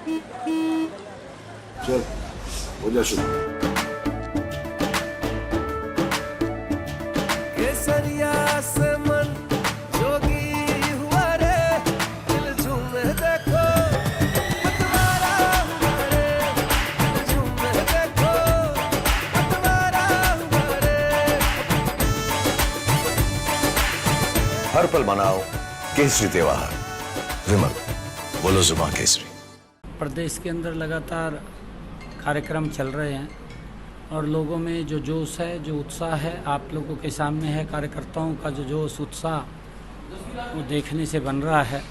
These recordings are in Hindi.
चल हो जा शुरू। केसरिया से मन जोगी हुआ रे, दिल झूमे देखो पतवारा हुआ रे, दिल झूमे देखो पतवारा हुआ रे। हर पल मनाओ केसरी त्योहार। विमल, बोलो जुबान केसरी। प्रदेश के अंदर लगातार कार्यक्रम चल रहे हैं और लोगों में जो जोश है, जो उत्साह है, आप लोगों के सामने है। कार्यकर्ताओं का जो जोश उत्साह वो देखने से बन रहा है।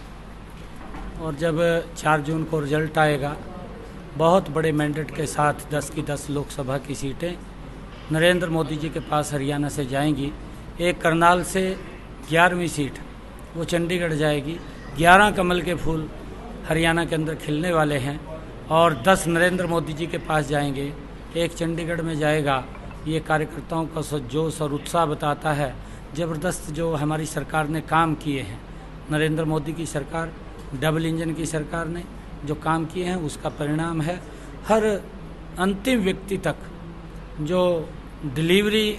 और जब 4 जून को रिजल्ट आएगा, बहुत बड़े मैंडेट के साथ 10 की 10 लोकसभा की सीटें नरेंद्र मोदी जी के पास हरियाणा से जाएंगी। एक करनाल से 11वीं सीट वो चंडीगढ़ जाएगी। 11 कमल के फूल हरियाणा के अंदर खिलने वाले हैं और 10 नरेंद्र मोदी जी के पास जाएंगे, एक चंडीगढ़ में जाएगा। ये कार्यकर्ताओं का जोश और उत्साह बताता है। ज़बरदस्त जो हमारी सरकार ने काम किए हैं, नरेंद्र मोदी की सरकार, डबल इंजन की सरकार ने जो काम किए हैं उसका परिणाम है। हर अंतिम व्यक्ति तक जो डिलीवरी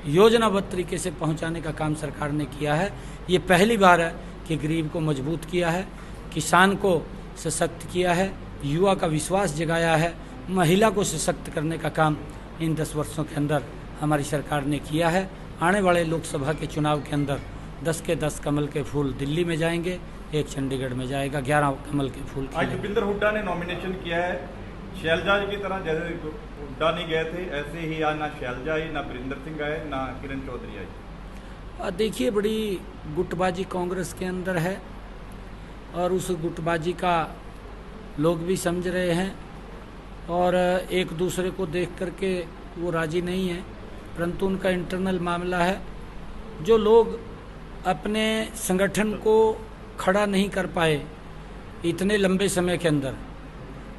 योजनाबद्ध तरीके से पहुंचाने का काम सरकार ने किया है। ये पहली बार है कि गरीब को मजबूत किया है, किसान को सशक्त किया है, युवा का विश्वास जगाया है, महिला को सशक्त करने का काम इन 10 वर्षों के अंदर हमारी सरकार ने किया है। आने वाले लोकसभा के चुनाव के अंदर 10 के 10 कमल के फूल दिल्ली में जाएंगे, एक चंडीगढ़ में जाएगा। 11 कमल के फूल। आज भूपिंदर हुड्डा ने नॉमिनेशन किया है। शैलजा जी की तरह जैसे हुड्डा नहीं गए थे, ऐसे ही आज ना शैलजा आई, ना बरिंदर सिंह आए, ना किरण चौधरी आई। देखिए, बड़ी गुटबाजी कांग्रेस के अंदर है और उस गुटबाजी का लोग भी समझ रहे हैं और एक दूसरे को देख करके वो राजी नहीं है, परंतु उनका इंटरनल मामला है। जो लोग अपने संगठन को खड़ा नहीं कर पाए इतने लंबे समय के अंदर,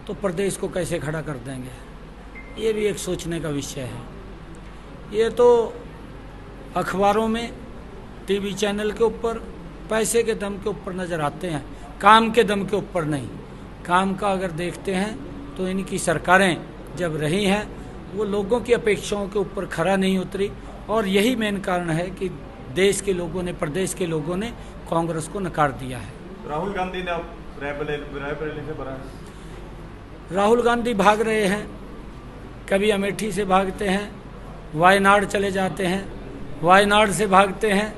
तो प्रदेश को कैसे खड़ा कर देंगे, ये भी एक सोचने का विषय है। ये तो अखबारों में, टीवी चैनल के ऊपर पैसे के दम के ऊपर नज़र आते हैं, काम के दम के ऊपर नहीं। काम का अगर देखते हैं तो इनकी सरकारें जब रही हैं वो लोगों की अपेक्षाओं के ऊपर खरा नहीं उतरी और यही मेन कारण है कि देश के लोगों ने, प्रदेश के लोगों ने कांग्रेस को नकार दिया है। राहुल गांधी ने अब रायबरेली से भरा है। राहुल गांधी भाग रहे हैं, कभी अमेठी से भागते हैं, वायनाड चले जाते हैं, वायनाड से भागते हैं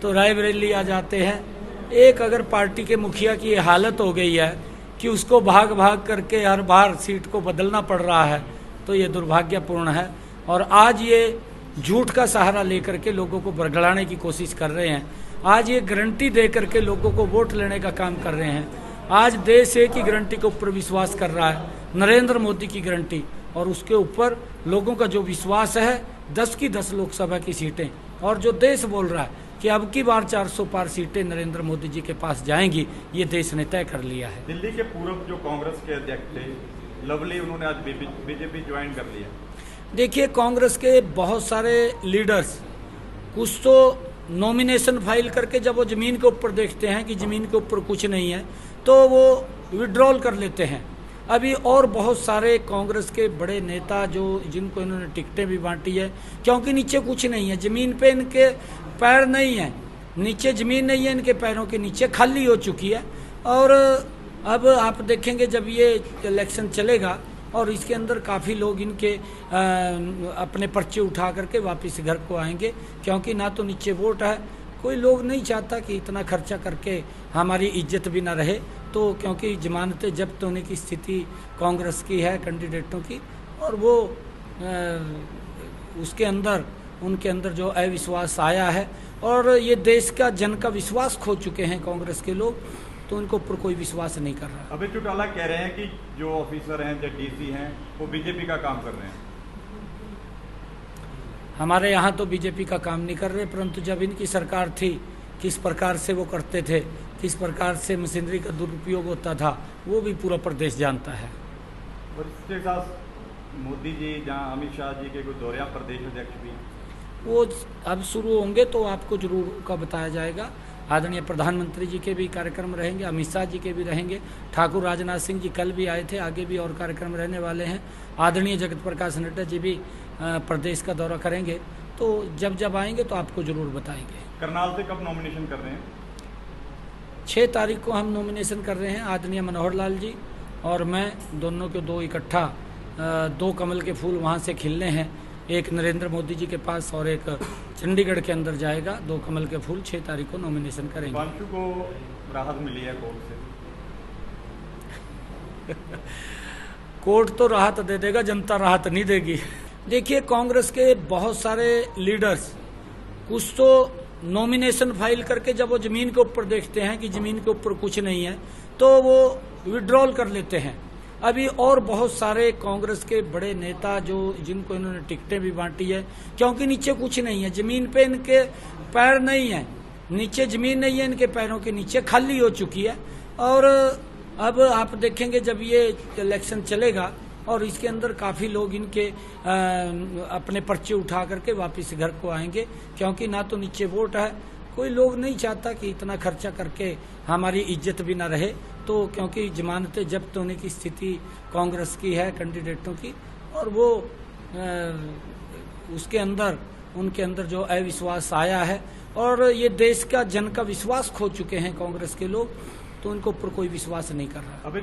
तो रायबरेली आ जाते हैं। एक अगर पार्टी के मुखिया की ये हालत हो गई है कि उसको भाग भाग करके हर बार सीट को बदलना पड़ रहा है, तो ये दुर्भाग्यपूर्ण है। और आज ये झूठ का सहारा लेकर के लोगों को बरगलाने की कोशिश कर रहे हैं। आज ये गारंटी दे करके लोगों को वोट लेने का काम कर रहे हैं। आज देश एक ही गारंटी के ऊपर विश्वास कर रहा है, नरेंद्र मोदी की गारंटी, और उसके ऊपर लोगों का जो विश्वास है 10 की 10 लोकसभा की सीटें, और जो देश बोल रहा है कि अब की बार 400 पार सीटें नरेंद्र मोदी जी के पास जाएंगी, ये देश ने तय कर लिया है। दिल्ली के पूर्व जो कांग्रेस के अध्यक्ष थे लवली, उन्होंने आज बीजेपी ज्वाइन कर लिया। देखिए, कांग्रेस के बहुत सारे लीडर्स कुछ तो नॉमिनेशन फाइल करके जब वो ज़मीन के ऊपर देखते हैं कि ज़मीन के ऊपर कुछ नहीं है तो वो विड्रॉल कर लेते हैं। अभी और बहुत सारे कांग्रेस के बड़े नेता जिनको इन्होंने टिकटें भी बांटी है, क्योंकि नीचे कुछ नहीं है, ज़मीन पे इनके पैर नहीं है, नीचे ज़मीन नहीं है, इनके पैरों के नीचे खाली हो चुकी है। और अब आप देखेंगे जब ये इलेक्शन चलेगा और इसके अंदर काफ़ी लोग इनके अपने पर्चे उठा करके वापस घर को आएंगे, क्योंकि ना तो नीचे वोट है, कोई लोग नहीं चाहता कि इतना खर्चा करके हमारी इज्जत भी ना रहे। तो क्योंकि जमानतें जब्त होने की स्थिति कांग्रेस की है कैंडिडेटों की, और वो उसके अंदर उनके अंदर जो अविश्वास आया है और ये देश का जन का विश्वास खो चुके हैं कांग्रेस के लोग, तो उनको ऊपर कोई विश्वास नहीं कर रहा। अभी चौटाला कह रहे हैं कि जो ऑफिसर हैं, जो डीसी हैं, वो बीजेपी का काम कर रहे हैं। हमारे यहाँ तो बीजेपी का काम नहीं कर रहे, परंतु जब इनकी सरकार थी किस प्रकार से वो करते थे, किस प्रकार से मशीनरी का दुरुपयोग होता था, वो भी पूरा प्रदेश जानता है। और इसके साथ मोदी जी, जहाँ अमित शाह जी के कुछ दौरे, प्रदेश अध्यक्ष भी वो अब शुरू होंगे तो आपको जरूर का बताया जाएगा। आदरणीय प्रधानमंत्री जी के भी कार्यक्रम रहेंगे, अमित शाह जी के भी रहेंगे, ठाकुर राजनाथ सिंह जी कल भी आए थे, आगे भी और कार्यक्रम रहने वाले हैं। आदरणीय जगत प्रकाश नड्डा जी भी प्रदेश का दौरा करेंगे। तो जब जब आएंगे तो आपको जरूर बताएंगे। करनाल से कब नॉमिनेशन कर रहे हैं? 6 तारीख को हम नॉमिनेशन कर रहे हैं। आदरणीय मनोहर लाल जी और मैं दोनों के 2 इकट्ठा 2 कमल के फूल वहाँ से खिलने हैं। एक नरेंद्र मोदी जी के पास और एक चंडीगढ़ के अंदर जाएगा। 2 कमल के फूल 6 तारीख को नॉमिनेशन करेंगे। हिमांशु को राहत मिली है कोर्ट से? कोर्ट तो राहत दे देगा, जनता राहत नहीं देगी। देखिए, कांग्रेस के बहुत सारे लीडर्स कुछ तो नॉमिनेशन फाइल करके जब वो जमीन के ऊपर देखते हैं कि जमीन के ऊपर कुछ नहीं है तो वो विड्रॉल कर लेते हैं। अभी और बहुत सारे कांग्रेस के बड़े नेता जो जिनको इन्होंने टिकटें भी बांटी है, क्योंकि नीचे कुछ नहीं है, जमीन पे इनके पैर नहीं है, नीचे जमीन नहीं है, इनके पैरों के नीचे खाली हो चुकी है। और अब आप देखेंगे जब ये इलेक्शन चलेगा और इसके अंदर काफ़ी लोग इनके अपने पर्चे उठा करके वापस घर को आएंगे, क्योंकि ना तो नीचे वोट है, कोई लोग नहीं चाहता कि इतना खर्चा करके हमारी इज्जत भी ना रहे। तो क्योंकि जमानतें जब्त होने की स्थिति कांग्रेस की है कैंडिडेटों की, और वो उसके अंदर उनके अंदर जो अविश्वास आया है और ये देश का जन का विश्वास खो चुके हैं कांग्रेस के लोग, तो उनको ऊपर कोई विश्वास नहीं कर रहा। अभी